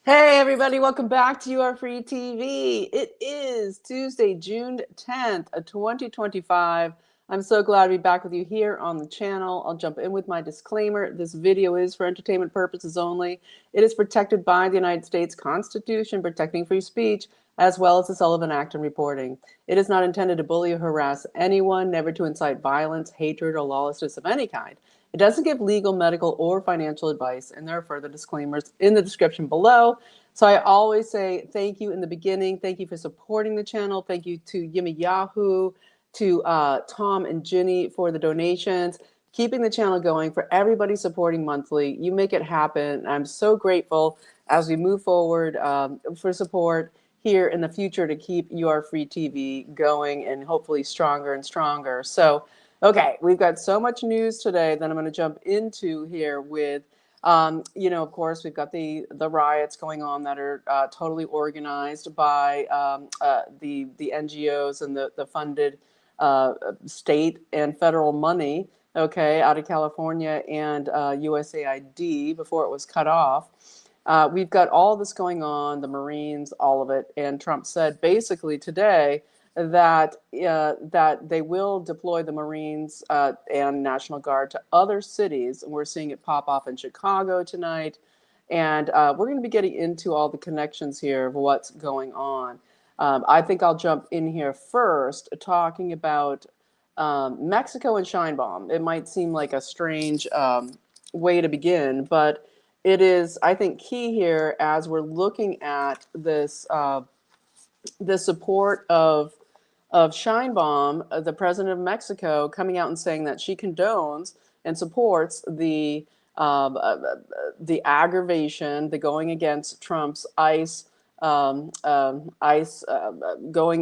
Hey everybody, welcome back to You Are Free TV. It is Tuesday, June 10th, 2025. I'm so glad to be back with you here on the channel. I'll jump in with my disclaimer. This video is for entertainment purposes only. It is protected by the United States Constitution, protecting free speech, as well as the Sullivan Act and reporting. It is not intended to bully or harass anyone, never to incite violence, hatred, or lawlessness of any kind. It doesn't give legal, medical, or financial advice, and there are further disclaimers in the description below. So I always say thank you in the beginning. Thank you for supporting the channel. Thank you to Yimmy Yahoo, to Tom and Ginny for the donations, keeping the channel going, for everybody supporting monthly. You make it happen. I'm so grateful as we move forward for support here in the future to keep You Are Free TV going and hopefully stronger and stronger. So, okay, we've got so much news today that I'm going to jump into here with, of course, we've got the riots going on that are totally organized by the NGOs and the funded state and federal money, okay, out of California and USAID before it was cut off. We've got all this going on, the Marines, all of it, and Trump said basically today that they will deploy the Marines and National Guard to other cities. And we're seeing it pop off in Chicago tonight. And we're going to be getting into all the connections here of what's going on. I think I'll jump in here first talking about Mexico and Sheinbaum. It might seem like a strange way to begin, but it is, I think, key here as we're looking at this the support of Sheinbaum, the president of Mexico, coming out and saying that she condones and supports the aggravation, the going against Trump's ICE, going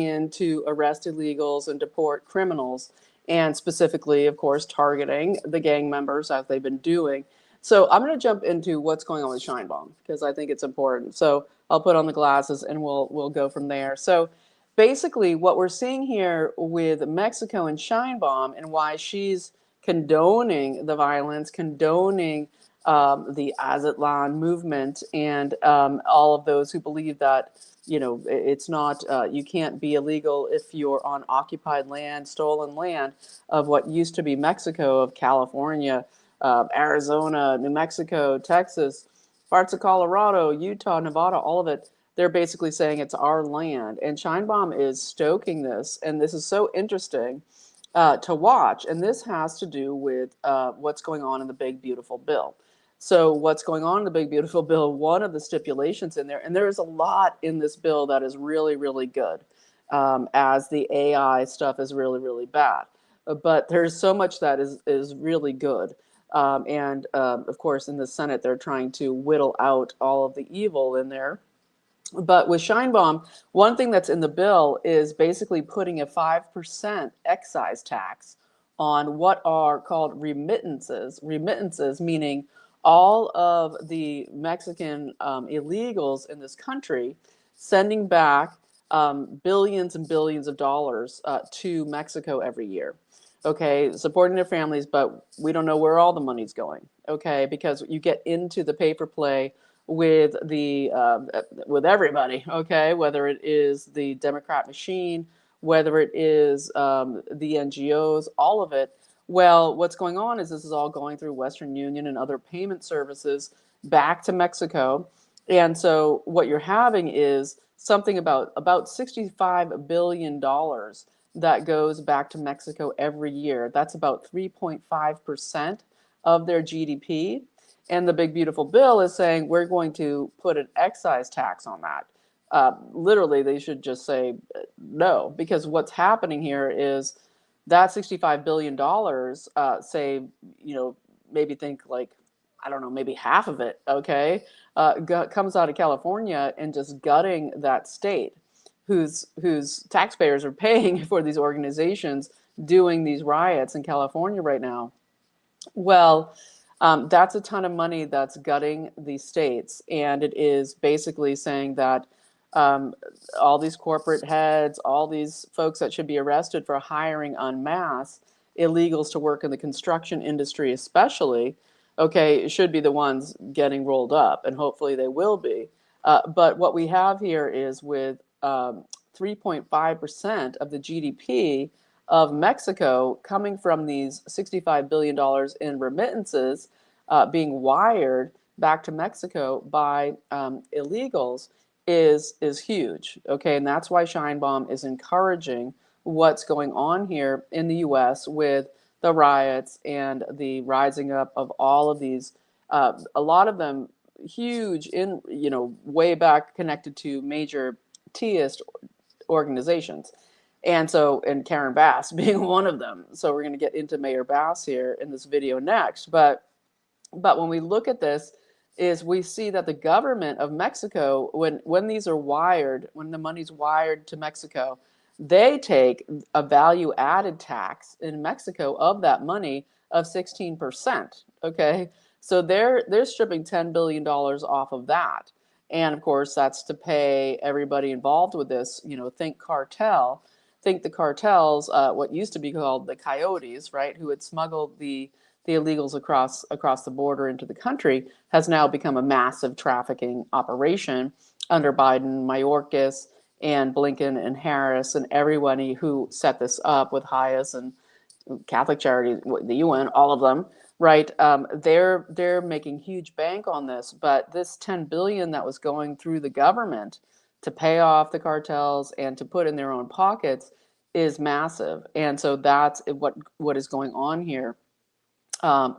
in to arrest illegals and deport criminals, and specifically, of course, targeting the gang members as they've been doing. So I'm going to jump into what's going on with Sheinbaum because I think it's important. So I'll put on the glasses and we'll go from there. So basically, what we're seeing here with Mexico and Sheinbaum and why she's condoning the violence, condoning the Azatlan movement, and all of those who believe that it's not you can't be illegal if you're on occupied land, stolen land of what used to be Mexico, of California, Arizona, New Mexico, Texas, parts of Colorado, Utah, Nevada, all of it. They're basically saying it's our land. And Sheinbaum is stoking this. And this is so interesting to watch. And this has to do with what's going on in the Big Beautiful Bill. So what's going on in the Big Beautiful Bill, one of the stipulations in there, and there is a lot in this bill that is really, really good, as the AI stuff is really, really bad. But there's so much that is really good. Of course, in the Senate, they're trying to whittle out all of the evil in there. But with Sheinbaum, one thing that's in the bill is basically putting a 5% excise tax on what are called remittances. Remittances meaning all of the Mexican illegals in this country sending back billions and billions of dollars to Mexico every year. Okay, supporting their families, but we don't know where all the money's going. Okay, because you get into the pay for play with with everybody. Okay, whether it is the Democrat machine, whether it is the NGOs, all of it. Well, what's going on is this is all going through Western Union and other payment services back to Mexico. And so what you're having is something about $65 billion that goes back to Mexico every year. That's about 3.5% of their GDP. And the Big Beautiful Bill is saying we're going to put an excise tax on that. Literally, they should just say no, because what's happening here is that $65 billion, say, maybe think like, I don't know, maybe half of it, okay, comes out of California and just gutting that state whose taxpayers are paying for these organizations doing these riots in California right now. Well, that's a ton of money that's gutting these states. And it is basically saying that all these corporate heads, all these folks that should be arrested for hiring en masse illegals to work in the construction industry especially, okay, should be the ones getting rolled up. And hopefully they will be. But what we have here is with 3.5% of the GDP of Mexico coming from these $65 billion in remittances being wired back to Mexico by illegals is huge. Okay, and that's why Sheinbaum is encouraging what's going on here in the U.S. with the riots and the rising up of all of these. A lot of them huge in way back connected to major teist organizations. And Karen Bass being one of them. So we're going to get into Mayor Bass here in this video next. But when we look at this, is we see that the government of Mexico, when these are wired, when the money's wired to Mexico, they take a value added tax in Mexico of that money of 16%. Okay, so they're stripping $10 billion off of that, and of course that's to pay everybody involved with this. Think cartel, think the cartels, what used to be called the coyotes, right, who had smuggled the illegals across the border into the country, has now become a massive trafficking operation under Biden, Mayorkas, and Blinken and Harris and everybody who set this up with Hayes and Catholic Charities, the UN, all of them, right? They're making huge bank on this, but this 10 billion that was going through the government to pay off the cartels and to put in their own pockets is massive, and so that's what is going on here.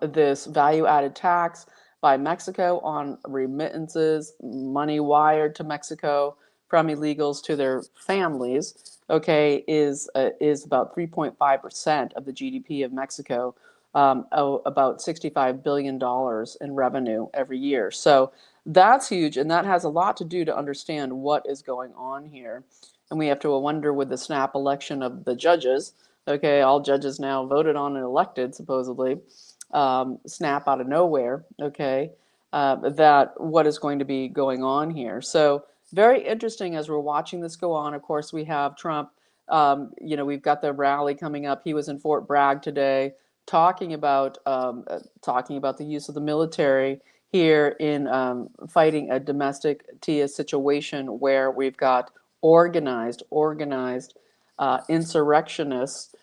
This value-added tax by Mexico on remittances, money wired to Mexico from illegals to their families, okay, is about 3.5% of the GDP of Mexico, about $65 billion in revenue every year. So that's huge, and that has a lot to do to understand what is going on here. And we have to wonder with the snap election of the judges, okay, all judges now voted on and elected, supposedly, snap out of nowhere, okay, that what is going to be going on here. So very interesting as we're watching this go on. Of course, we have Trump. We've got the rally coming up. He was in Fort Bragg today, talking about the use of the military here in fighting a domestic Tia situation where we've got organized insurrectionists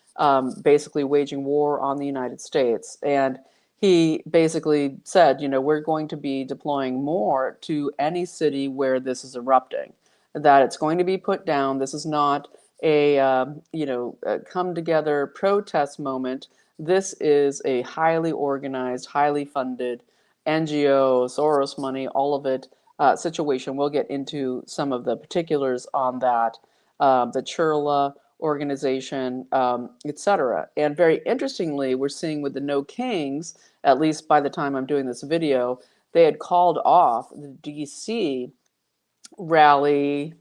basically waging war on the United States. And he basically said, we're going to be deploying more to any city where this is erupting, that it's going to be put down. This is not a come together protest moment. This is a highly organized, highly funded NGO, Soros money, all of it situation. We'll get into some of the particulars on that. The Churla organization, etc. And very interestingly, we're seeing with the No Kings, at least by the time I'm doing this video, they had called off the DC rally,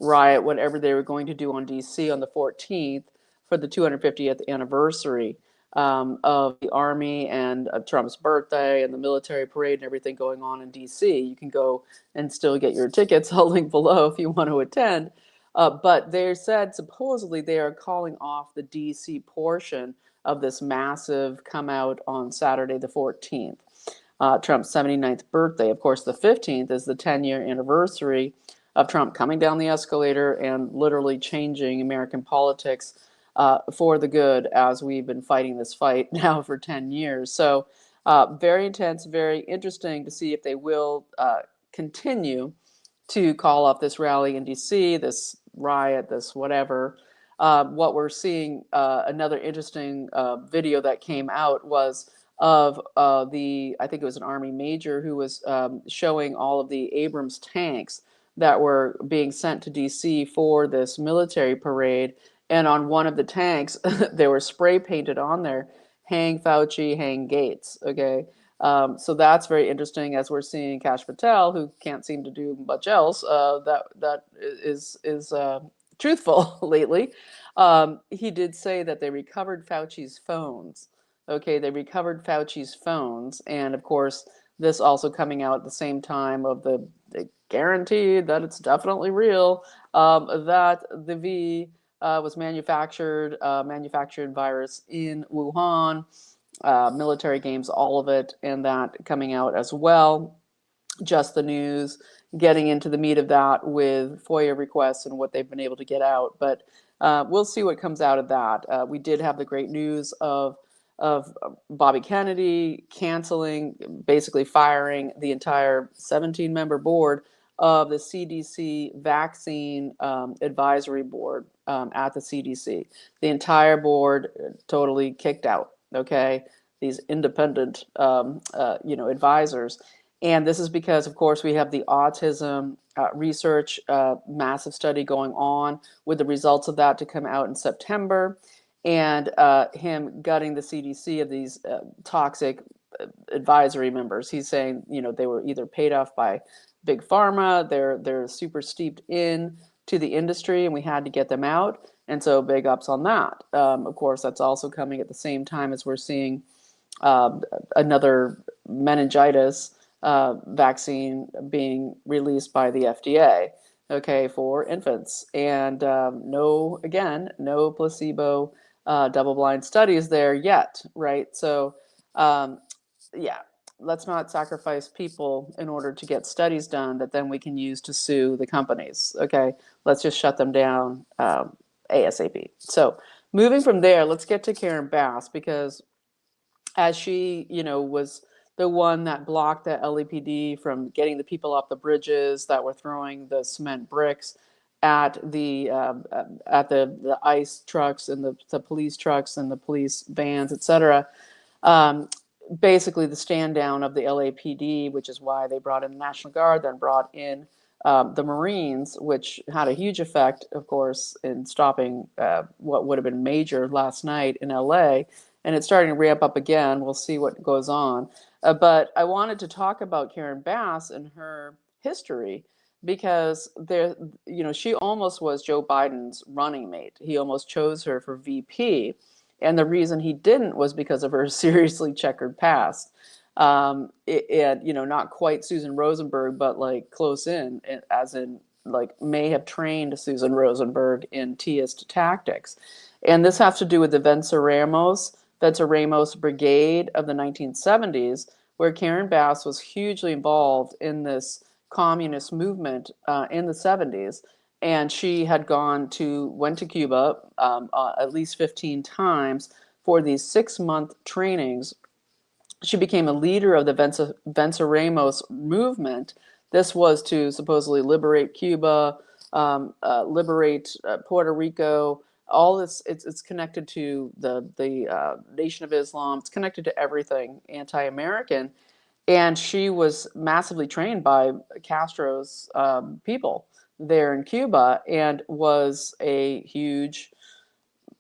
riot, whatever they were going to do on DC on the 14th for the 250th anniversary of the Army and Trump's birthday and the military parade and everything going on in DC. You can go and still get your tickets. I'll link below if you want to attend. But they said supposedly they are calling off the DC portion of this massive come out on Saturday the 14th. Trump's 79th birthday. Of course, the 15th is the 10-year anniversary of Trump coming down the escalator and literally changing American politics for the good, as we've been fighting this fight now for 10 years. So very intense, very interesting to see if they will continue to call off this rally in DC, this riot, this whatever. What we're seeing, another interesting video that came out was of I think it was an Army major who was showing all of the Abrams tanks that were being sent to DC for this military parade. And on one of the tanks, they were spray painted on there, hang Fauci, hang Gates, okay? So that's very interesting, as we're seeing Kash Patel, who can't seem to do much else, that is truthful lately. He did say that they recovered Fauci's phones. Okay, they recovered Fauci's phones, and of course, this also coming out at the same time of the guaranteed that it's definitely real, that the V was manufactured virus in Wuhan, military games, all of it, and that coming out as well. just the news, getting into the meat of that with FOIA requests and what they've been able to get out. But we'll see what comes out of that. We did have the great news of Bobby Kennedy canceling, basically firing the entire 17-member board of the CDC vaccine advisory board at the CDC. The entire board totally kicked out. Okay, these independent, advisors. And this is because, of course, we have the autism research, massive study going on with the results of that to come out in September, and him gutting the CDC of these toxic advisory members. He's saying, they were either paid off by big pharma, they're super steeped in to the industry, and we had to get them out. And so big ups on that. Of course, that's also coming at the same time as we're seeing another meningitis vaccine being released by the FDA, okay, for infants. And no placebo double-blind studies there yet, right? So, yeah, let's not sacrifice people in order to get studies done that then we can use to sue the companies, okay? Let's just shut them down ASAP. So moving from there, let's get to Karen Bass, because as she, was the one that blocked the LAPD from getting the people off the bridges that were throwing the cement bricks at the ICE trucks and the police trucks and the police vans, etc. Basically, the stand down of the LAPD, which is why they brought in the National Guard, then brought in the Marines, which had a huge effect, of course, in stopping what would have been major last night in LA. And it's starting to ramp up again. We'll see what goes on. But I wanted to talk about Karen Bass and her history, because she almost was Joe Biden's running mate. He almost chose her for VP. And the reason he didn't was because of her seriously checkered past. Not quite Susan Rosenberg, but like close in, as in like may have trained Susan Rosenberg in Teaist tactics. And this has to do with the Venceremos Brigade of the 1970s, where Karen Bass was hugely involved in this communist movement in the 70s. And she had went to Cuba at least 15 times for these 6-month trainings. She became a leader of the Venceremos movement. This was to supposedly liberate Cuba, liberate Puerto Rico. All this, it's connected to the Nation of Islam. It's connected to everything anti-American. And she was massively trained by Castro's people there in Cuba, and was a huge,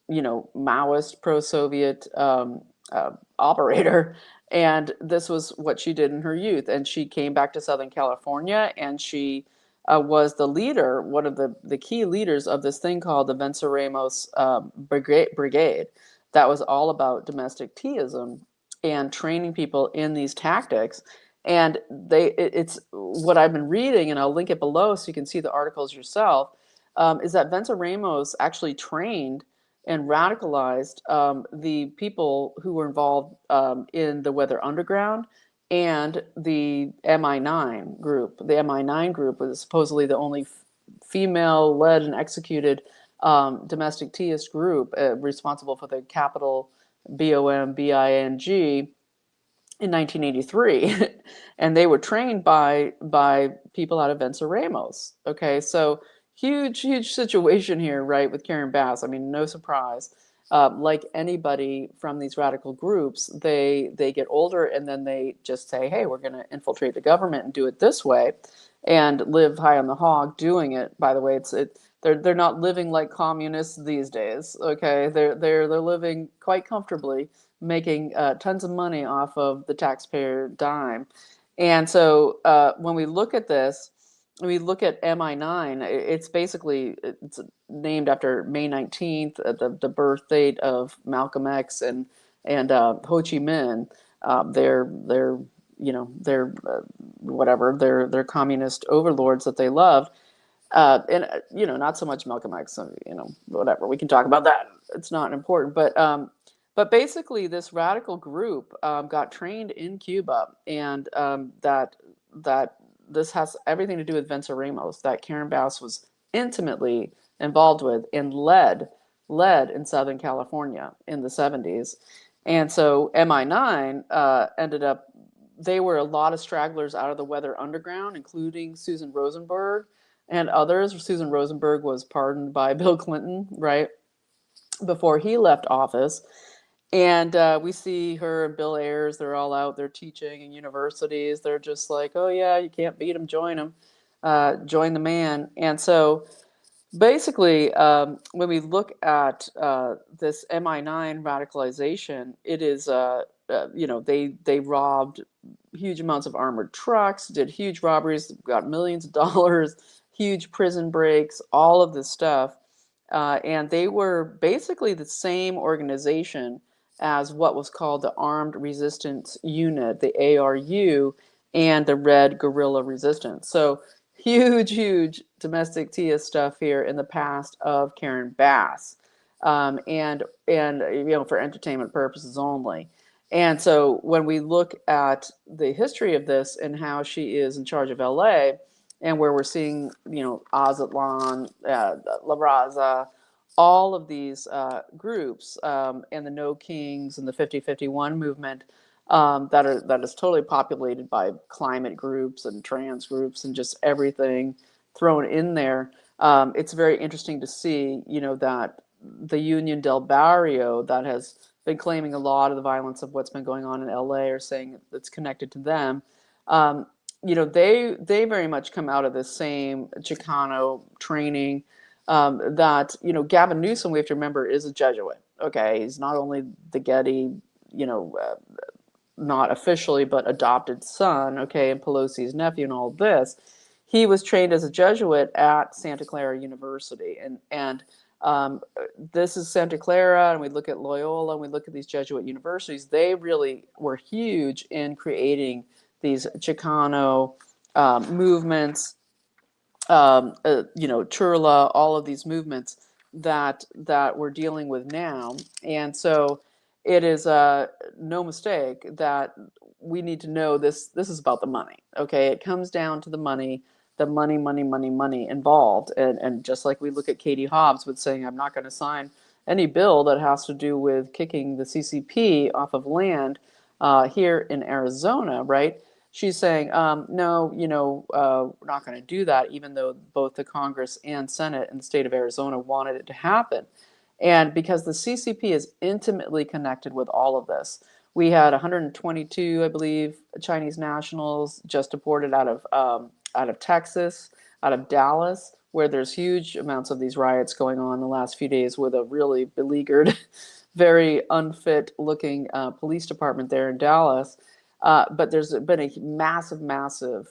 Maoist, pro-Soviet operator. And this was what she did in her youth. And she came back to Southern California, and she was the leader, one of the key leaders of this thing called the Venceremos Brigade, that was all about domestic teaism and training people in these tactics. And it's what I've been reading, and I'll link it below so you can see the articles yourself, is that Venceremos actually trained and radicalized the people who were involved in the Weather Underground and the MI9 group. The MI9 group was supposedly the only female-led and executed domestic teaist group responsible for the capital BOMBING in 1983. And they were trained by people out of Venceremos. Okay, so huge situation here, right, with Karen Bass. I mean, no surprise. Like anybody from these radical groups, they get older, and then they just say, hey, we're going to infiltrate the government and do it this way, and live high on the hog doing it. By the way, they're not living like communists these days. Okay, they're living quite comfortably, making tons of money off of the taxpayer dime. And so when we look at this, we look at MI9, it's named after May 19th, the birth date of Malcolm X and Ho Chi Minh. They're communist overlords that they loved. And not so much Malcolm X, whatever. We can talk about that. It's not important. But basically, this radical group got trained in Cuba, and that this has everything to do with Venceremos that Karen Bass was intimately involved with and led in Southern California in the 70s. And so MI9 ended up, they were a lot of stragglers out of the Weather Underground, including Susan Rosenberg and others. Susan Rosenberg was pardoned by Bill Clinton, right, before he left office. And we see her and Bill Ayers, they're all out there teaching in universities. They're just like, oh, yeah, you can't beat him, join him, join the man. And so basically, when we look at this MI9 radicalization, it is, they robbed huge amounts of armored trucks, did huge robberies, got millions of dollars, huge prison breaks, all of this stuff. And they were basically the same organization as what was called the Armed Resistance Unit, the ARU, and the Red Guerrilla Resistance. So huge domestic TIA stuff here in the past of Karen Bass, and for entertainment purposes only. And so when we look at the history of this and how she is in charge of LA, and where we're seeing, Azatlan, La Raza, all of these groups, and the No Kings and the 5051 movement, that is totally populated by climate groups and trans groups and just everything thrown in there. It's very interesting to see, that the Union del Barrio that has been claiming a lot of the violence of what's been going on in LA, or saying it's connected to them. They very much come out of the same Chicano training. That Gavin Newsom, we have to remember, is a Jesuit. Okay, he's not only the Getty, not officially, but adopted son. Okay, and Pelosi's nephew, and all this. He was trained as a Jesuit at Santa Clara University, and this is Santa Clara, and we look at Loyola, and we look at these Jesuit universities. They really were huge in creating these Chicano movements, Churla, all of these movements that we're dealing with now. And so it is no mistake that we need to know this is about the money. Okay, it comes down to the money involved. And just like we look at Katie Hobbs with saying, I'm not going to sign any bill that has to do with kicking the CCP off of land here in Arizona, right? She's saying, no, we're not going to do that, even though both the Congress and Senate in the state of Arizona wanted it to happen. And because the CCP is intimately connected with all of this. We had 122, I believe, Chinese nationals just deported out of Texas, out of Dallas, where there's huge amounts of these riots going on the last few days with a really beleaguered, very unfit looking police department there in Dallas. But there's been a massive,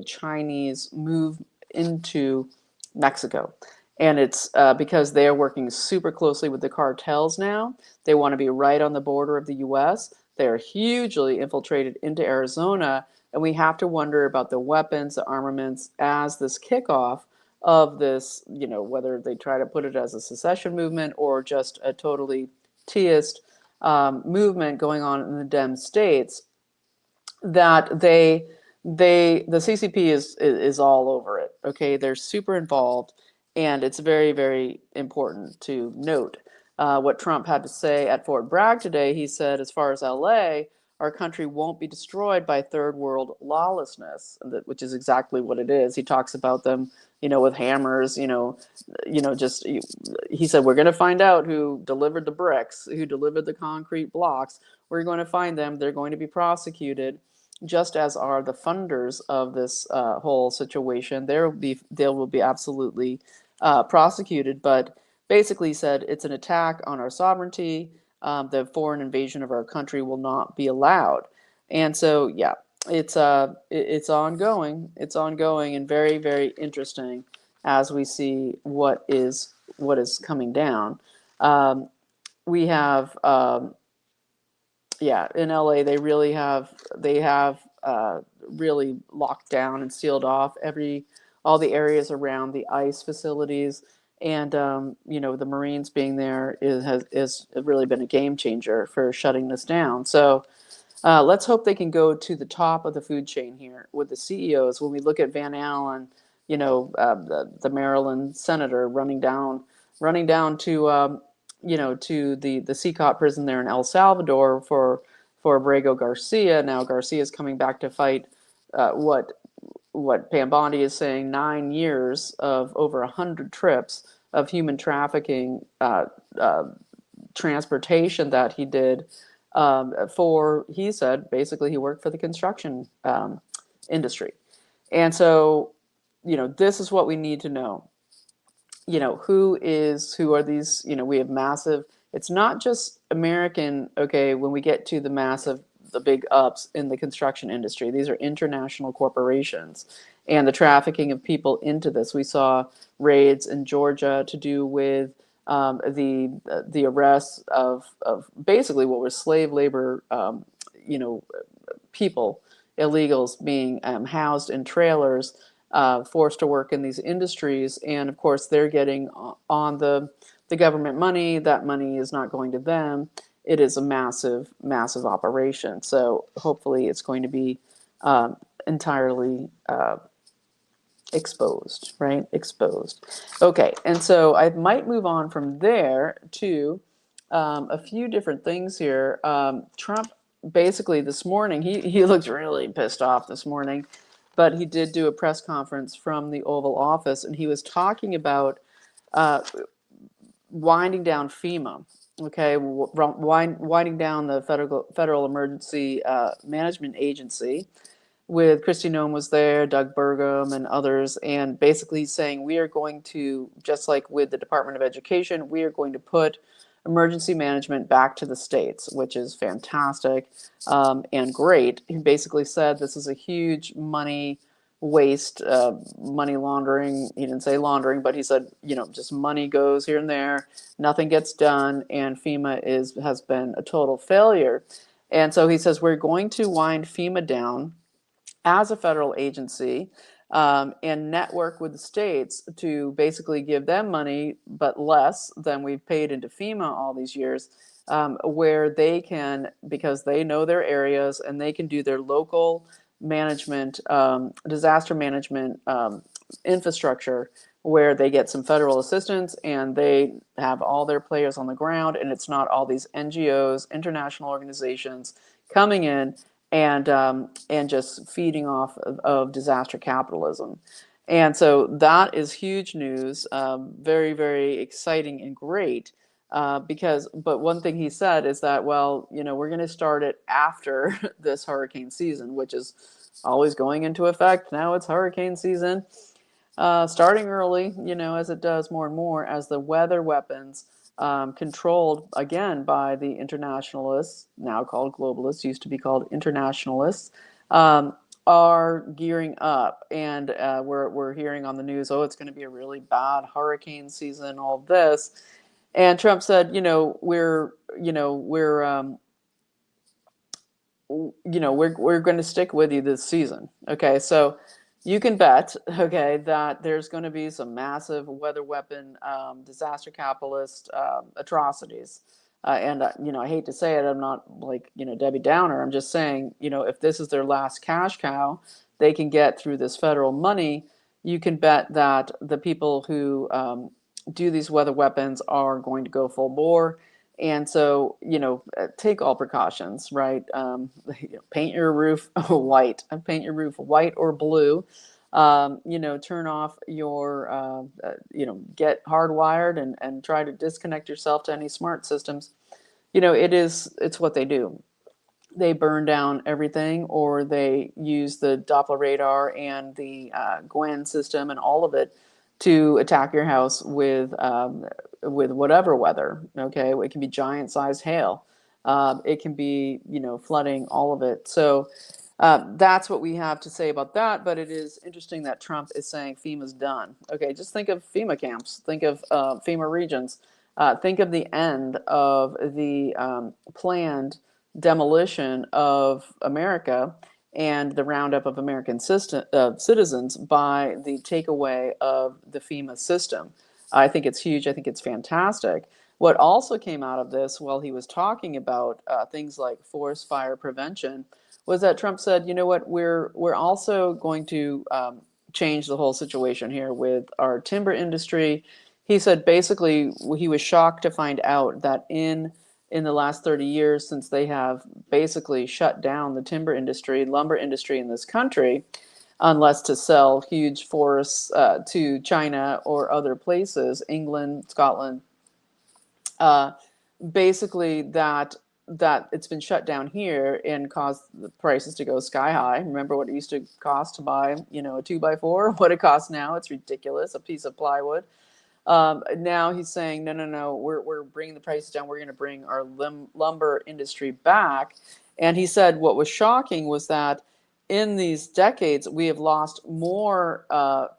Chinese move into Mexico. And it's because they're working super closely with the cartels now. They want to be right on the border of the U.S. They are hugely infiltrated into Arizona. And we have to wonder about the weapons, the armaments, as this kickoff of this, whether they try to put it as a secession movement or just a totally Teist movement going on in the Dem states, that the CCP is all over it. Okay, they're super involved, and it's very, very important to note what Trump had to say at Fort Bragg today. He said, as far as LA, our country won't be destroyed by third world lawlessness, which is exactly what it is. He talks about them, with hammers, just, he said, we're going to find out who delivered the bricks, who delivered the concrete blocks. We're going to find them. They're going to be prosecuted, just as are the funders of this whole situation. They will be absolutely prosecuted. But basically, he said it's an attack on our sovereignty. The foreign invasion of our country will not be allowed. And so, yeah, it's ongoing. It's ongoing and very, very interesting as we see what is coming down. We have. In LA, they have really locked down and sealed off all the areas around the ICE facilities, and the Marines being there has really been a game changer for shutting this down. So Let's hope they can go to the top of the food chain here with the CEOs. When we look at Van Allen, the Maryland senator running down to to the CCOT prison there in El Salvador for Abrego Garcia. Now Garcia is coming back to fight what Pam Bondi is saying, 9 years of over 100 trips of human trafficking transportation that he did he said, basically he worked for the construction industry. And so, this is what we need to know. Who are these, we have massive, it's not just American, okay, when we get to the big ups in the construction industry, these are international corporations and the trafficking of people into this. We saw raids in Georgia to do with the arrests of basically what was slave labor, people, illegals being housed in trailers, forced to work in these industries, and of course they're getting on the government money. That money is not going to them. It is a massive, massive operation. So hopefully it's going to be entirely exposed, right? Exposed. Okay, and so I might move on from there to a few different things here. Trump basically this morning, he looked really pissed off this morning, but he did do a press conference from the Oval Office, and he was talking about winding down FEMA. Okay, winding down the Federal Emergency Management Agency. With Kristi Noem was there, Doug Burgum and others, and basically saying we are going to, just like with the Department of Education, we are going to put emergency management back to the states, which is fantastic and great. He basically said this is a huge money waste, money laundering. He didn't say laundering, but he said, just money goes here and there, nothing gets done, and FEMA has been a total failure. And so he says we're going to wind FEMA down as a federal agency and network with the states to basically give them money, but less than we've paid into FEMA all these years, where they can, because they know their areas and they can do their local management, disaster management infrastructure, where they get some federal assistance and they have all their players on the ground, and it's not all these NGOs, international organizations coming in and just feeding off of disaster capitalism. And so that is huge news, very, very exciting and great. But one thing he said is that, well, we're going to start it after this hurricane season, which is always going into effect. Now it's hurricane season, starting early, as it does more and more as the weather weapons controlled again by the internationalists, now called globalists, used to be called internationalists, are gearing up. And we're hearing on the news, oh, it's going to be a really bad hurricane season, all this. And Trump said, we're going to stick with you this season. Okay, so you can bet, okay, that there's going to be some massive weather weapon, disaster capitalist atrocities. And I hate to say it, I'm not like, Debbie Downer. I'm just saying, if this is their last cash cow they can get through this federal money, you can bet that the people who do these weather weapons are going to go full bore. And so, take all precautions, right? Paint your roof white. Paint your roof white or blue. Turn off your, get hardwired and try to disconnect yourself to any smart systems. It's what they do. They burn down everything, or they use the Doppler radar and the Gwen system and all of it to attack your house with whatever weather. Okay, it can be giant-sized hail. It can be flooding, all of it. So that's what we have to say about that. But it is interesting that Trump is saying FEMA's done. Okay, just think of FEMA camps. Think of FEMA regions. Think of the end of the planned demolition of America and the roundup of American citizens by the takeaway of the FEMA system. I think it's huge. I think it's fantastic. What also came out of this while he was talking about things like forest fire prevention was that Trump said, you know what, we're also going to change the whole situation here with our timber industry. He said basically he was shocked to find out that in the last 30 years, since they have basically shut down the timber industry, lumber industry in this country, unless to sell huge forests to China or other places, England, Scotland, uh, basically that it's been shut down here and caused the prices to go sky high. Remember what it used to cost to buy, you know, a 2x4? What it costs now? It's ridiculous. A piece of plywood. Now he's saying, no, no, no, we're bringing the prices down. We're going to bring our lumber industry back. And he said what was shocking was that in these decades, we have lost more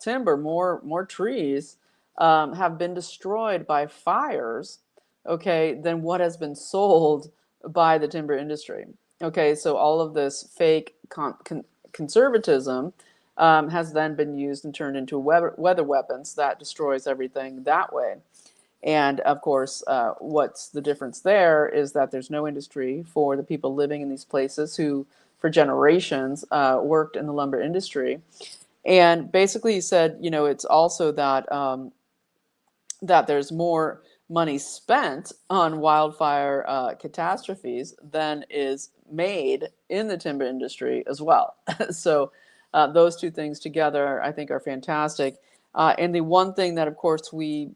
timber, more trees have been destroyed by fires, okay, than what has been sold by the timber industry. Okay, so all of this fake conservatism has then been used and turned into weather weapons that destroys everything that way. And of course, what's the difference there is that there's no industry for the people living in these places who, for generations, worked in the lumber industry. And basically, he said, you know, it's also that that there's more money spent on wildfire catastrophes than is made in the timber industry as well. So those two things together, I think, are fantastic. And the one thing that, of course, we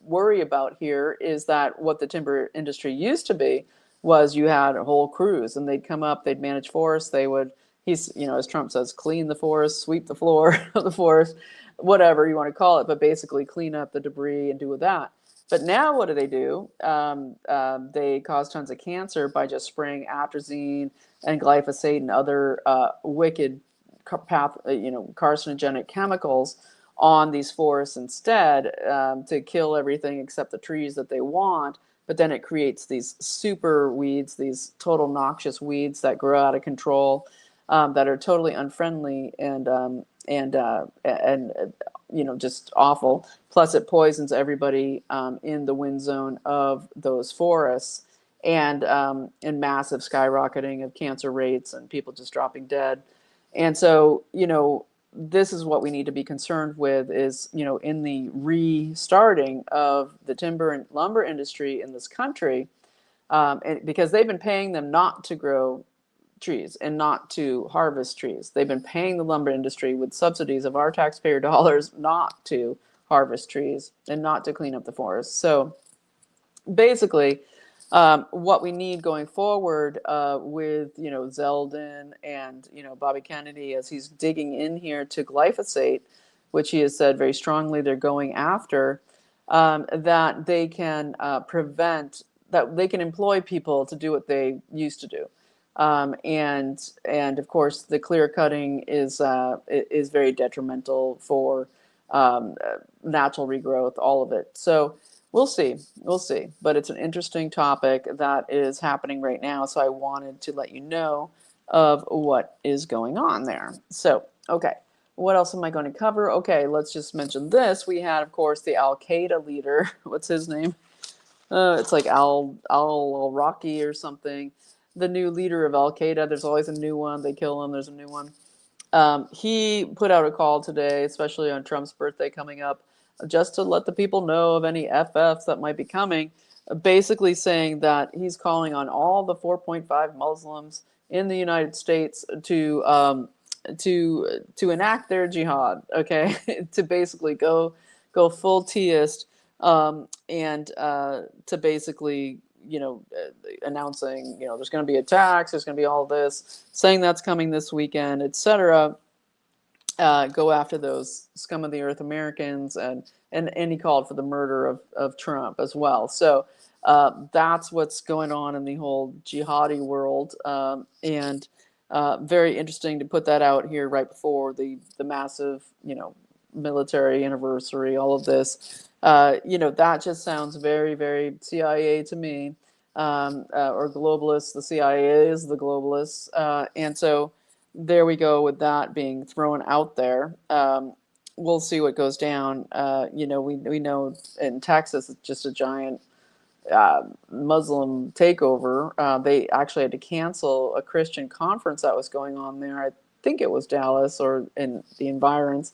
worry about here is that what the timber industry used to be was you had whole crews, and they'd come up, they'd manage forests, they would, he's, you know, as Trump says, clean the forest, sweep the floor of the forest, whatever you want to call it, but basically clean up the debris and do with that. But now what do? They cause tons of cancer by just spraying atrazine and glyphosate and other wicked carcinogenic chemicals on these forests instead, to kill everything except the trees that they want. But then it creates these super weeds, these total noxious weeds that grow out of control, that are totally unfriendly and you know, just awful. Plus, it poisons everybody in the wind zone of those forests, and massive skyrocketing of cancer rates and people just dropping dead. And so, you know, this is what we need to be concerned with is, you know, in the restarting of the timber and lumber industry in this country, because they've been paying them not to grow trees and not to harvest trees. They've been paying the lumber industry with subsidies of our taxpayer dollars not to harvest trees and not to clean up the forests. So basically, what we need going forward with, you know, Zeldin and, you know, Bobby Kennedy, as he's digging in here to glyphosate, which he has said very strongly they're going after, that they can prevent, that they can employ people to do what they used to do. And of course, the clear cutting is very detrimental for natural regrowth, all of it. So we'll see, but it's an interesting topic that is happening right now. So I wanted to let you know of what is going on there. So, okay, what else am I going to cover? Okay, let's just mention this. We had, of course, the Al-Qaeda leader. What's his name? It's like al-Raqi or something. The new leader of Al-Qaeda. There's always a new one. They kill him. There's a new one. He put out a call today, especially on Trump's birthday coming up, just to let the people know of any FFs that might be coming, basically saying that he's calling on all the 4.5 Muslims in the United States to enact their jihad, okay, to basically go full theist, and to basically, you know, announcing, you know, there's going to be attacks, there's going to be all this, saying that's coming this weekend, etc. Go after those scum of the earth Americans, and he called for the murder of Trump as well. So that's what's going on in the whole jihadi world, and very interesting to put that out here right before the massive, you know, military anniversary, all of this. You know, that just sounds very, very CIA to me, or globalists. The CIA is the globalists, and so there we go with that being thrown out there. We'll see what goes down. You know, we know in Texas it's just a giant Muslim takeover. They actually had to cancel a Christian conference that was going on there. I think it was Dallas or in the environs,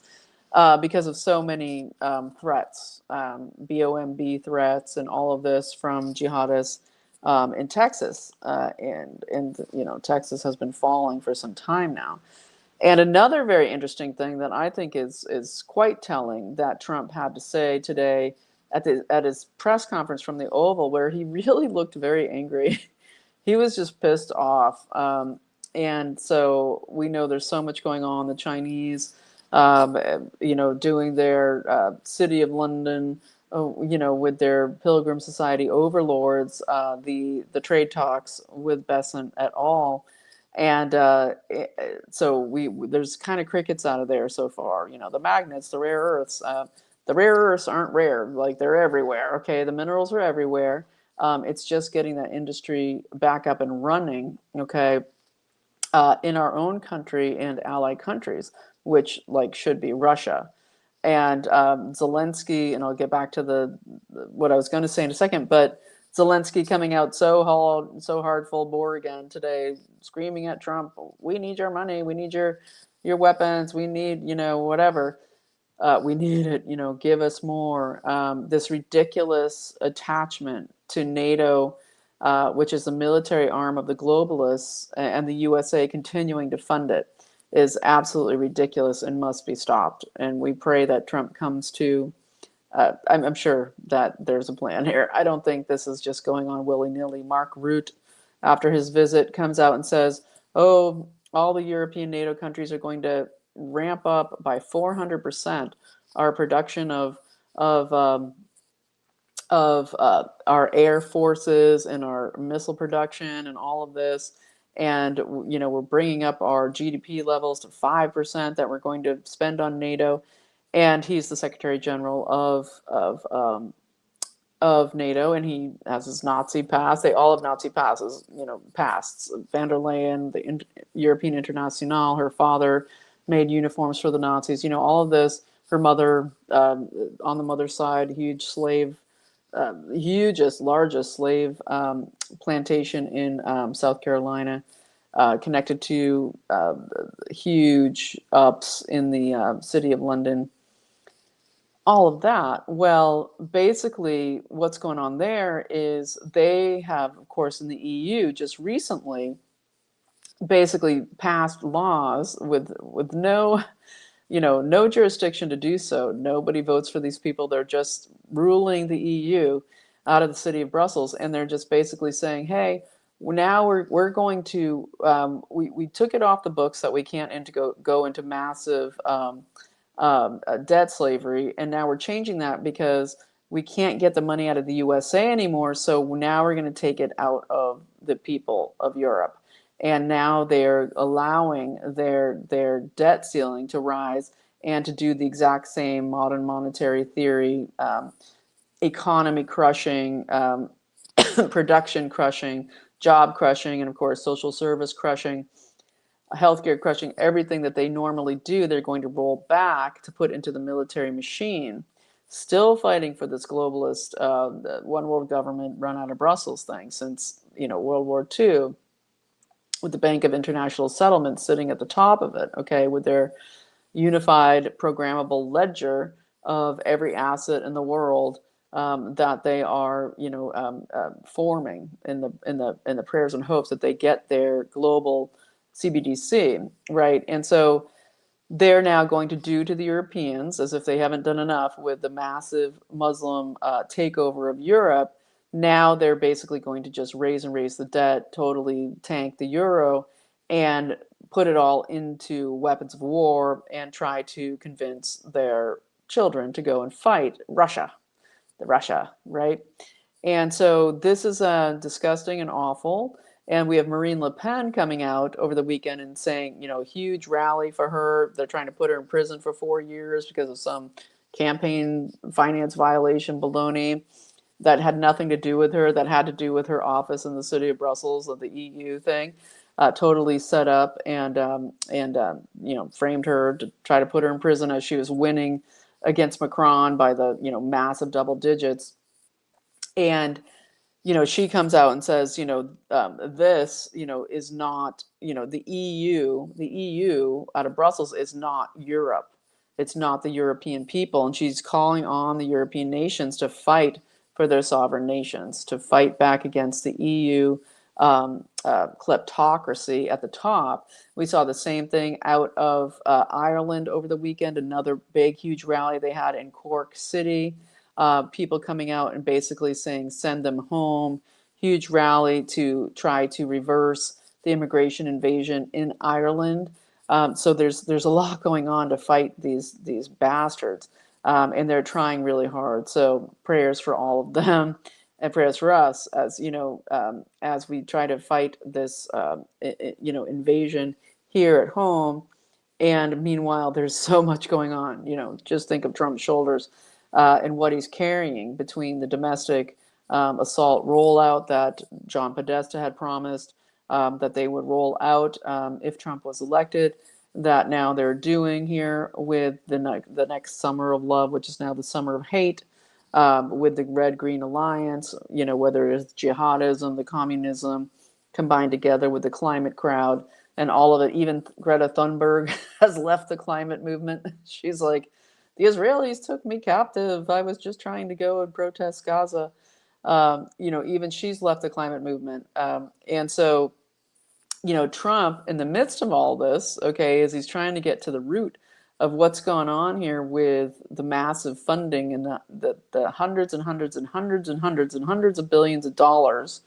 because of so many threats, BOMB threats, and all of this from jihadists in Texas. And Texas has been falling for some time now. And another very interesting thing that I think is quite telling that Trump had to say today at his press conference from the Oval, where he really looked very angry. He was just pissed off. And so we know there's so much going on. The Chinese, doing their City of London, with their Pilgrim Society overlords, the trade talks with Besant et al. And so there's kind of crickets out of there so far. The magnets, the rare earths. The rare earths aren't rare, like they're everywhere. Okay, the minerals are everywhere. It's just getting that industry back up and running. Okay, in our own country and allied countries, which should be Russia. And Zelensky, and I'll get back to what I was going to say in a second, but Zelensky coming out so hard, full bore again today, screaming at Trump, "We need your money, we need your weapons, we need whatever, we need it, give us more." This ridiculous attachment to NATO, which is the military arm of the globalists, and the USA continuing to fund it, is absolutely ridiculous and must be stopped. And we pray that Trump comes to, I'm sure that there's a plan here. I don't think this is just going on willy-nilly. Mark Rutte, after his visit, comes out and says, oh, all the European NATO countries are going to ramp up by 400% our production of our air forces and our missile production and all of this. And we're bringing up our GDP levels to 5% that we're going to spend on NATO. And he's the Secretary General of NATO, and he has his Nazi past. They all have Nazi pasts. Van der Leyen, the European International. Her father made uniforms for the Nazis. All of this. Her mother, on the mother's side, largest slave plantation in South Carolina, connected to huge ups in the City of London. All of that. Well, basically, what's going on there is they have, of course, in the EU just recently basically passed laws with no jurisdiction to do so. Nobody votes for these people. They're just ruling the EU out of the city of Brussels, and they're just basically saying, hey, now we're going to we took it off the books that we can't go into massive debt slavery, and now we're changing that because we can't get the money out of the USA anymore. So now we're going to take it out of the people of Europe. And now they're allowing their debt ceiling to rise and to do the exact same modern monetary theory, economy crushing, production crushing, job crushing, and of course social service crushing, healthcare crushing. Everything that they normally do, they're going to roll back to put into the military machine. Still fighting for this globalist one world government run out of Brussels thing since World War II. With the Bank of International Settlements sitting at the top of it, okay, with their unified programmable ledger of every asset in the world that they are, forming in the prayers and hopes that they get their global CBDC, right? And so they're now going to do to the Europeans, as if they haven't done enough with the massive Muslim takeover of Europe. Now they're basically going to just raise the debt, totally tank the euro, and put it all into weapons of war and try to convince their children to go and fight Russia, right? And so this is disgusting and awful. And we have Marine Le Pen coming out over the weekend and saying, huge rally for her. They're trying to put her in prison for 4 years because of some campaign finance violation baloney that had nothing to do with her, that had to do with her office in the city of Brussels of the EU thing, totally set up and framed her to try to put her in prison as she was winning against Macron by the massive double digits. And she comes out and says, this, is not, the EU out of Brussels is not Europe. It's not the European people. And she's calling on the European nations to fight for their sovereign nations, to fight back against the EU kleptocracy at the top. We saw the same thing out of Ireland over the weekend, another big, huge rally they had in Cork City. People coming out and basically saying, send them home. Huge rally to try to reverse the immigration invasion in Ireland. So there's a lot going on to fight these bastards, and they're trying really hard. So prayers for all of them, and prayers for us as we try to fight this invasion here at home. And meanwhile, there's so much going on. Just think of Trump's shoulders and what he's carrying between the domestic assault rollout that John Podesta had promised that they would roll out if Trump was elected, that now they're doing here with the next summer of love, which is now the summer of hate, with the Red-Green Alliance, whether it's jihadism, the communism, combined together with the climate crowd and all of it. Even Greta Thunberg has left the climate movement. She's like, the Israelis took me captive. I was just trying to go and protest Gaza. Even she's left the climate movement. And so, Trump, in the midst of all this, okay, as he's trying to get to the root of what's going on here with the massive funding and the hundreds and hundreds and hundreds and hundreds and hundreds of billions of dollars,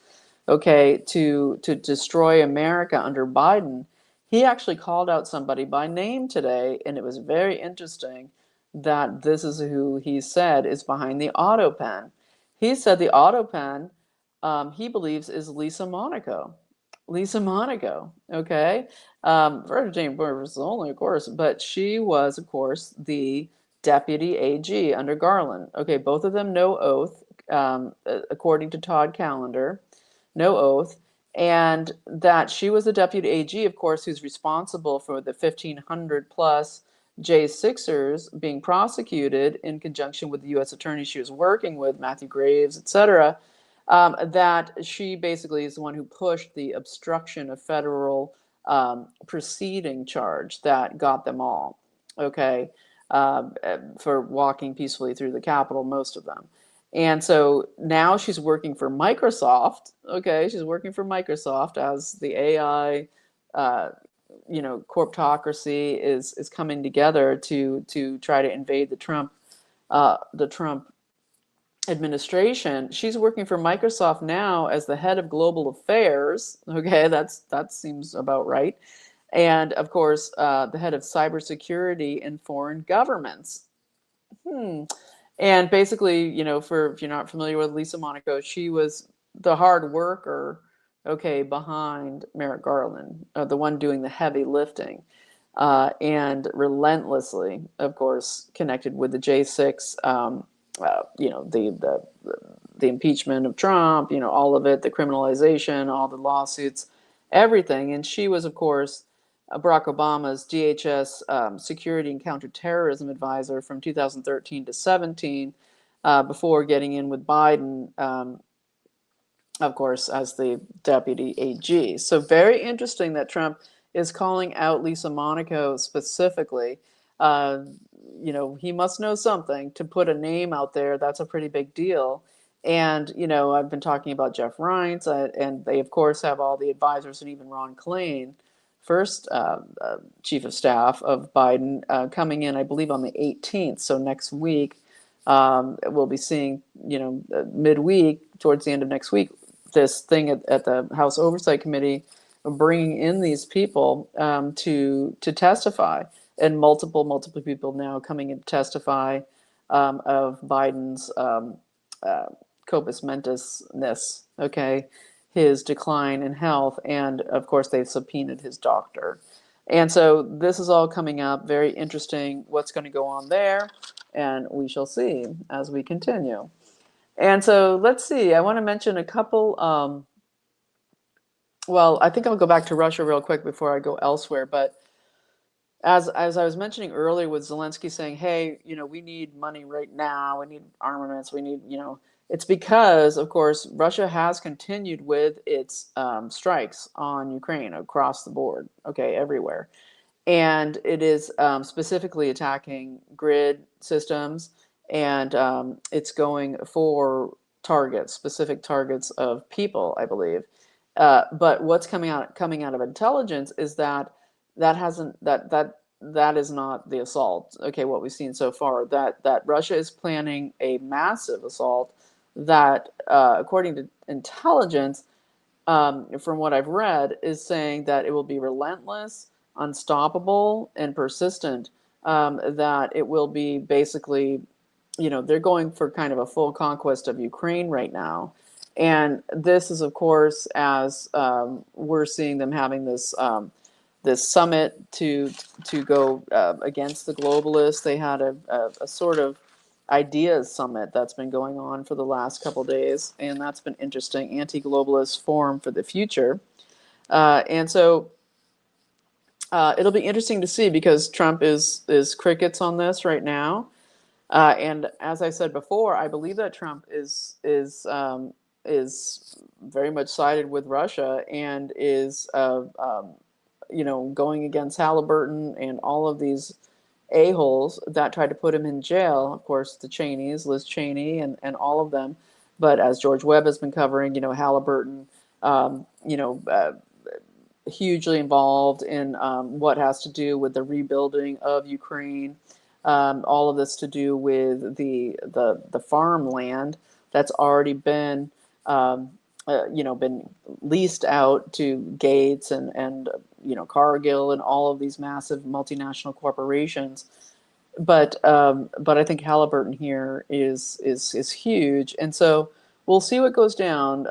okay, to destroy America under Biden, he actually called out somebody by name today, and it was very interesting that this is who he said is behind the Autopen. He said the Autopen, he believes, is Lisa Monaco. Lisa Monaco, okay? Virginia Jane was only, of course, but she was, of course, the deputy AG under Garland. Okay, both of them no oath, according to Todd Callender, no oath, and that she was the deputy AG, of course, who's responsible for the 1,500 plus J6ers being prosecuted in conjunction with the U.S. attorney she was working with, Matthew Graves, etc. That she basically is the one who pushed the obstruction of federal proceeding charge that got them all, okay, for walking peacefully through the Capitol, most of them. And so now she's working for Microsoft, okay, she's working for Microsoft as the AI, corptocracy is coming together to try to invade the Trump administration. She's working for Microsoft now as the head of global affairs. Okay, that seems about right. And of course, the head of cybersecurity in foreign governments. And basically, if you're not familiar with Lisa Monaco, she was the hard worker, okay, behind Merrick Garland, the one doing the heavy lifting, and relentlessly, of course, connected with the J6. The impeachment of Trump, all of it, the criminalization, all the lawsuits, everything. And she was, of course, Barack Obama's DHS security and counterterrorism advisor from 2013 to 17, before getting in with Biden, of course, as the deputy AG. So very interesting that Trump is calling out Lisa Monaco specifically. He must know something to put a name out there. That's a pretty big deal. And, I've been talking about Jeff Reince, and they, of course, have all the advisors, and even Ron Klain, first chief of staff of Biden, coming in, I believe, on the 18th. So next week, we'll be seeing, midweek, towards the end of next week, this thing at the House Oversight Committee, bringing in these people to testify, and multiple people now coming in to testify of Biden's corpus mentis-ness, okay, his decline in health, and of course they've subpoenaed his doctor. And so this is all coming up, very interesting what's going to go on there, and we shall see as we continue. And so let's see, I want to mention a couple, well, I think I'll go back to Russia real quick before I go elsewhere, but as I was mentioning earlier with Zelensky saying, hey, we need money right now, we need armaments, we need, It's because, of course, Russia has continued with its strikes on Ukraine across the board, okay, everywhere. And it is specifically attacking grid systems, and it's going for targets, specific targets of people, I believe. But what's coming out of intelligence is that that is not the assault. Okay, what we've seen so far, that Russia is planning a massive assault that, according to intelligence, from what I've read, is saying that it will be relentless, unstoppable, and persistent. That it will be basically, they're going for kind of a full conquest of Ukraine right now. And this is, of course, as we're seeing them having this summit to go against the globalists. They had a sort of ideas summit that's been going on for the last couple of days, and that's been interesting. Anti-globalist forum for the future, and so it'll be interesting to see, because Trump is crickets on this right now. And as I said before, I believe that Trump is very much sided with Russia, and is going against Halliburton and all of these a-holes that tried to put him in jail. Of course, the Cheneys, Liz Cheney, and all of them. But as George Webb has been covering, Halliburton, um, you know, uh, hugely involved in what has to do with the rebuilding of Ukraine. All of this to do with the farmland that's already been been leased out to Gates and Cargill and all of these massive multinational corporations. But I think Halliburton here is huge, and so we'll see what goes down.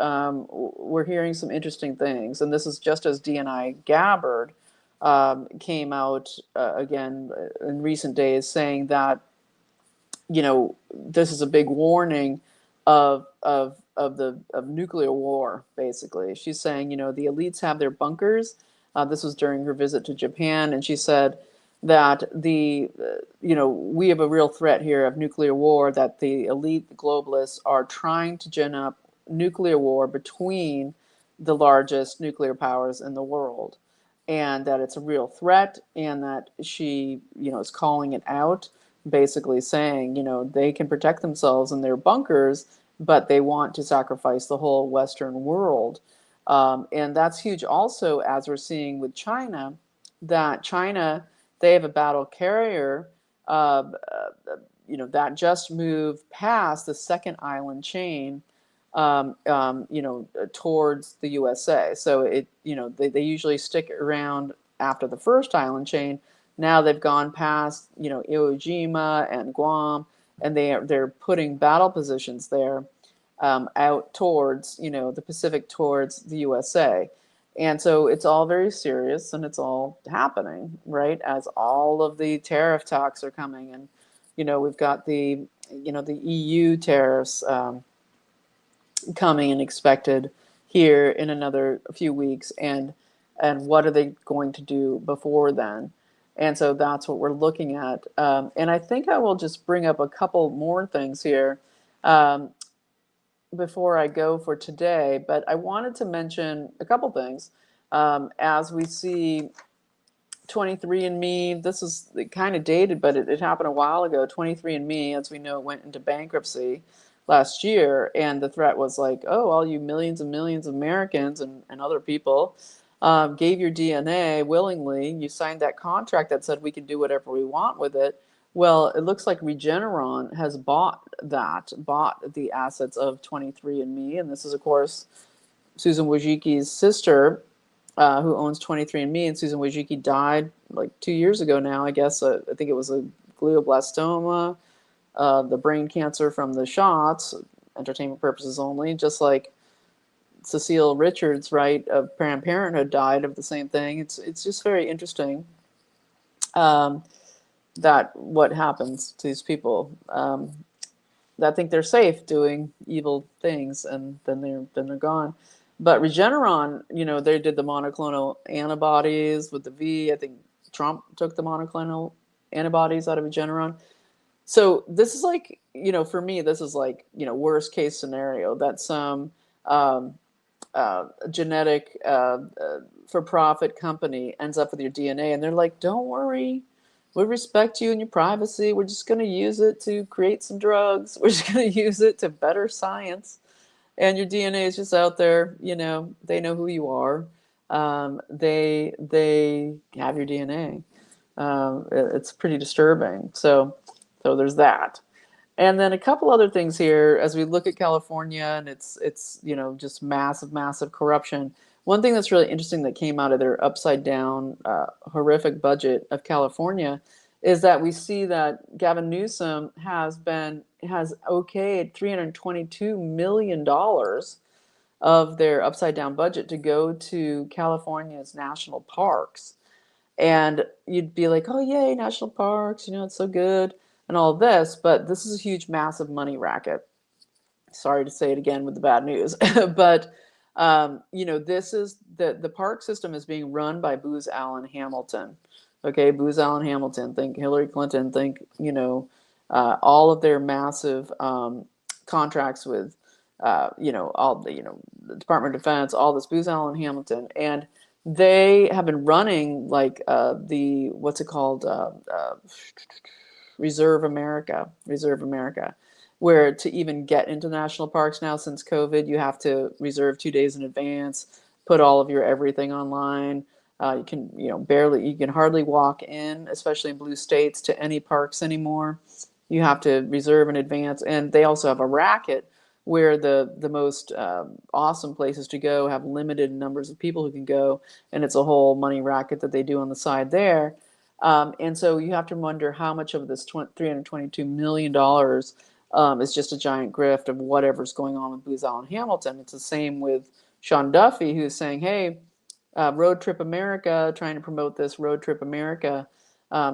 We're hearing some interesting things, and this is just as DNI Gabbard came out again in recent days, saying that this is a big warning of nuclear war. Basically, she's saying the elites have their bunkers. This was during her visit to Japan, and she said that we have a real threat here of nuclear war. That the elite globalists are trying to gin up nuclear war between the largest nuclear powers in the world, and that it's a real threat, and that she is calling it out, basically saying, they can protect themselves in their bunkers, but they want to sacrifice the whole Western world. And that's huge also, as we're seeing with China, that China, they have a battle carrier, that just moved past the second island chain, towards the USA. So they usually stick around after the first island chain. Now they've gone past, Iwo Jima and Guam, and they're putting battle positions there, out towards, the Pacific, towards the USA. And so it's all very serious, and it's all happening, right, as all of the tariff talks are coming. And, we've got the EU tariffs coming and expected here in another few weeks. And what are they going to do before then? And so that's what we're looking at. And I think I will just bring up a couple more things here before I go for today. But I wanted to mention a couple things. As we see 23andMe, this is kind of dated, but it happened a while ago. 23andMe, as we know, went into bankruptcy last year, and the threat was like, oh, all you millions and millions of Americans and other people gave your DNA willingly. You signed that contract that said we can do whatever we want with it. Well, it looks like Regeneron has bought the assets of 23andMe, and this is, of course, Susan Wojcicki's sister, who owns 23andMe, and Susan Wojcicki died like 2 years ago now, I guess. I think it was a glioblastoma, the brain cancer from the shots, entertainment purposes only, just like Cecile Richards, right, of Planned Parenthood, died of the same thing. It's just very interesting that what happens to these people that think they're safe doing evil things, and then they're gone. But Regeneron, they did the monoclonal antibodies with the V. I think Trump took the monoclonal antibodies out of Regeneron. So this is like, for me, this is like, worst case scenario that some um, genetic for-profit company ends up with your DNA, and they're like, "Don't worry, we respect you and your privacy. We're just going to use it to create some drugs. We're just going to use it to better science, and your DNA is just out there. They know who you are. They have your DNA. It's pretty disturbing. So there's that." And then a couple other things here as we look at California and it's just massive corruption. One thing that's really interesting that came out of their upside down horrific budget of California is that we see that Gavin Newsom has okayed $322 million of their upside down budget to go to California's national parks. And you'd be like, oh, yay, national parks, it's so good and all this. But this is a huge, massive money racket. Sorry to say it again with the bad news. But, this is the park system is being run by Booz Allen Hamilton. Okay, Booz Allen Hamilton, think Hillary Clinton, think, all of their massive contracts with, all the Department of Defense, all this Booz Allen Hamilton. And they have been running like what's it called? Reserve America, where to even get into national parks now since COVID, you have to reserve 2 days in advance, put all of your everything online. You can, you can hardly walk in, especially in blue states, to any parks anymore. You have to reserve in advance. And they also have a racket where the most awesome places to go have limited numbers of people who can go. And it's a whole money racket that they do on the side there. And so you have to wonder how much of this $322 million is just a giant grift of whatever's going on with Booz Allen Hamilton. It's the same with Sean Duffy, who's saying, hey, Road Trip America, trying to promote this Road Trip America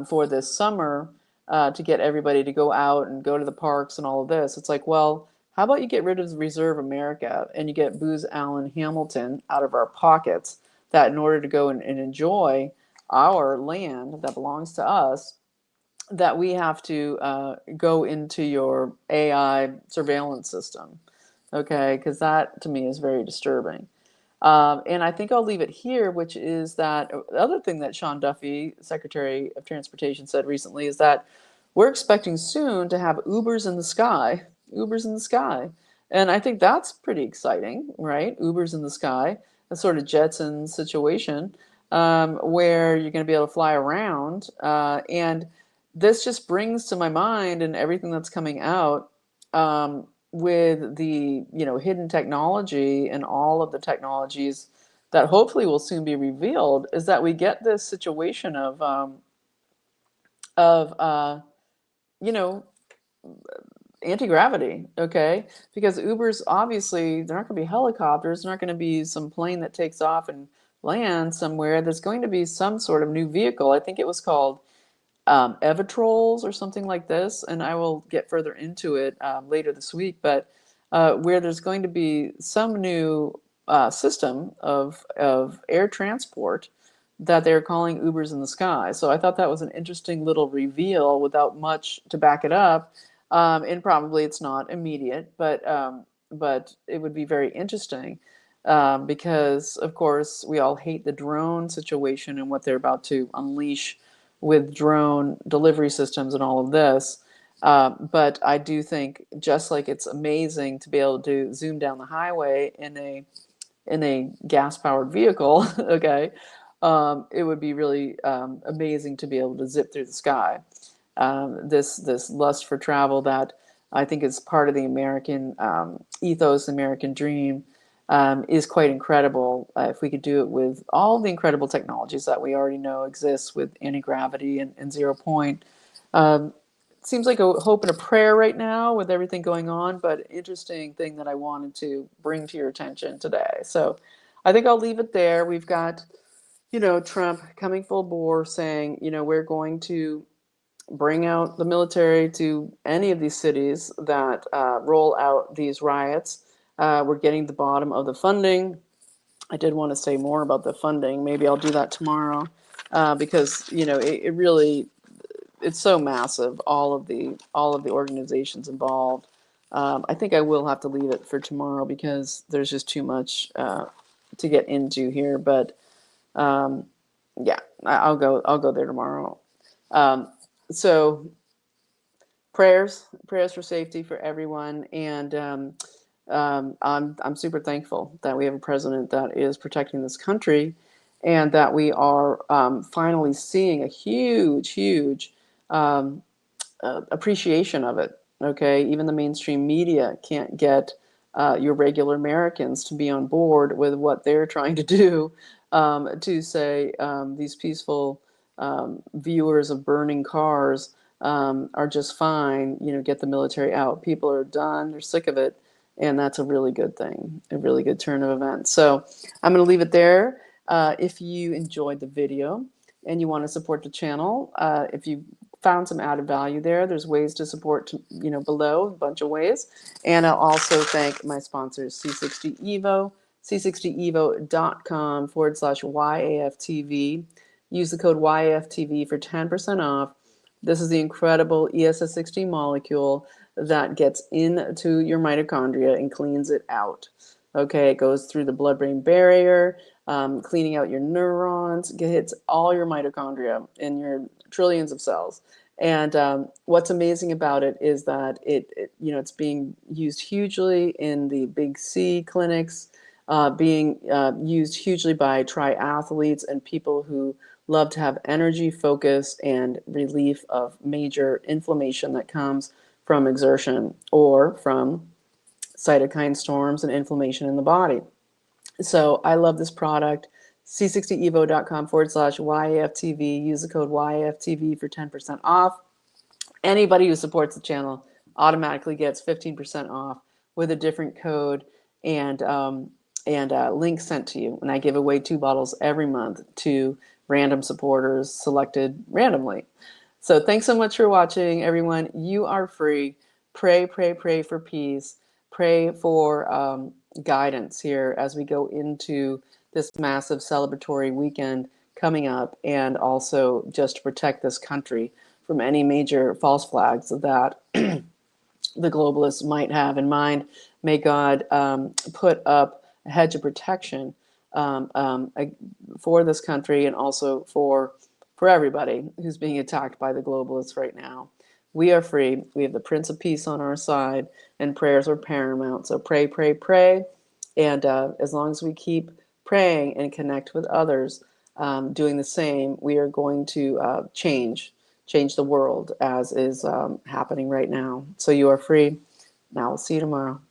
for this summer to get everybody to go out and go to the parks and all of this. It's like, well, how about you get rid of Reserve America and you get Booz Allen Hamilton out of our pockets, that in order to go and enjoy our land that belongs to us, that we have to go into your AI surveillance system, okay? Because that, to me, is very disturbing. And I think I'll leave it here, which is that the other thing that Sean Duffy, Secretary of Transportation, said recently is that we're expecting soon to have Ubers in the sky. Ubers in the sky. And I think that's pretty exciting, right? Ubers in the sky, a sort of Jetson situation where you're going to be able to fly around. And this just brings to my mind, and everything that's coming out with the hidden technology and all of the technologies that hopefully will soon be revealed, is that we get this situation of anti-gravity, okay? Because Ubers, obviously, they're not going to be helicopters. They're not going to be some plane that takes off and lands somewhere. There's going to be some sort of new vehicle. I think it was called Evitrolls or something like this, and I will get further into it later this week, but where there's going to be some new system of air transport that they're calling Ubers in the sky. So I thought that was an interesting little reveal without much to back it up. And probably it's not immediate, but it would be very interesting because, of course, we all hate the drone situation and what they're about to unleash with drone delivery systems and all of this. But I do think, just like it's amazing to be able to zoom down the highway in a gas-powered vehicle, okay, it would be really amazing to be able to zip through the sky. This lust for travel that I think is part of the American ethos, American dream, is quite incredible. If we could do it with all the incredible technologies that we already know exists with anti-gravity and 0 point. Seems like a hope and a prayer right now with everything going on, but interesting thing that I wanted to bring to your attention today. So I think I'll leave it there. We've got, Trump coming full bore saying, we're going to bring out the military to any of these cities that roll out these riots. We're getting to the bottom of the funding. I did want to say more about the funding. Maybe I'll do that tomorrow because, it really, it's so massive. All of the organizations involved. I think I will have to leave it for tomorrow because there's just too much to get into here. But yeah, I'll go there tomorrow. So prayers for safety for everyone, and I'm super thankful that we have a president that is protecting this country, and that we are finally seeing a huge appreciation of it. Okay, even the mainstream media can't get your regular Americans to be on board with what they're trying to do, to say these peaceful viewers of burning cars are just fine. You know, get the military out. People are done. They're sick of it. And that's a really good thing, a really good turn of events. So I'm going to leave it there. If you enjoyed the video and you want to support the channel, if you found some added value there, there's ways to support, below, a bunch of ways. And I'll also thank my sponsors, C60 Evo, c60evo.com/YAFTV. Use the code YAFTV for 10% off. This is the incredible ESS60 molecule that gets into your mitochondria and cleans it out. Okay, it goes through the blood-brain barrier, cleaning out your neurons, hits all your mitochondria in your trillions of cells. And what's amazing about it is that it's being used hugely in the big C clinics, being used hugely by triathletes and people who love to have energy, focus, and relief of major inflammation that comes from exertion or from cytokine storms and inflammation in the body. So I love this product. c60evo.com/YAFTV. Use the code YAFTV for 10% off. Anybody who supports the channel automatically gets 15% off with a different code and link sent to you. And I give away 2 bottles every month to random supporters selected randomly. So thanks so much for watching, everyone. You are free. Pray for peace. Pray for guidance here as we go into this massive celebratory weekend coming up, and also just to protect this country from any major false flags that the globalists might have in mind. May God put up a hedge of protection for this country, and also for everybody who's being attacked by the globalists right now. We are free. We have the Prince of Peace on our side, and prayers are paramount. So pray. And as long as we keep praying and connect with others doing the same, we are going to change the world, as is happening right now. So you are free. Now, we'll see you tomorrow.